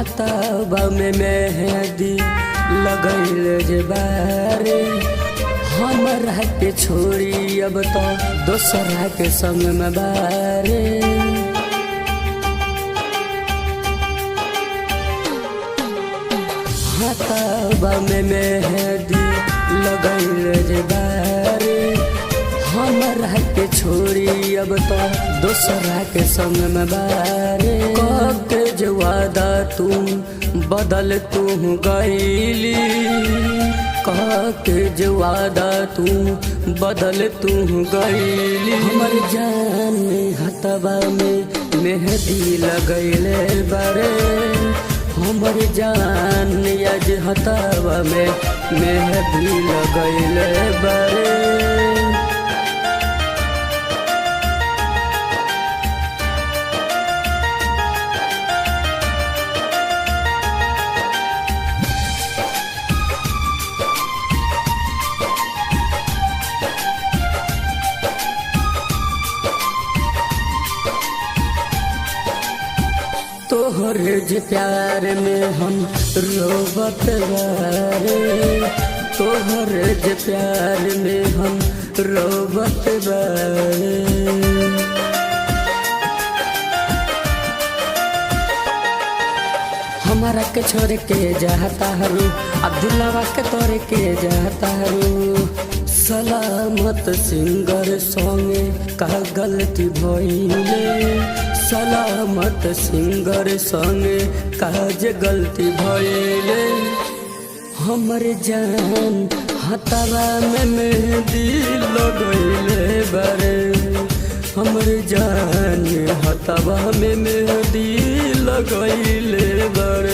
हाथवा में मेहंदी लगैल जे बारे हमरा के छोड़ी अब तो दोसरा के संग में बारे। हाथवा में मेहंदी लगैल जे बारे हमरा के छोड़ी अब तो दोसरा के संग में बारे। के जो वादा तू बदल तू गईली, के जो वादा तू बदल तू गईली। हमर जान हाथवा में मेहंदी लगैले बारे, हमर जान आज हाथवा में मेहंदी लगैले बारे। तोहरे जे प्यार में हम रोबत बारे, तोहरे जे प्यार में हम रोबत बारे। हमारा के छोड़ के जाता हरू, अब्दुल्ला के तोड़ के जाता हरू। सलामत सिंगर संगे का गलती भइले, सलामत सिंगर संगे काज गलती भइले। हमर जान हाथवा में मेहंदी लगैले बारे, हमर जान हाथवा में मेहंदी लगैले बारे।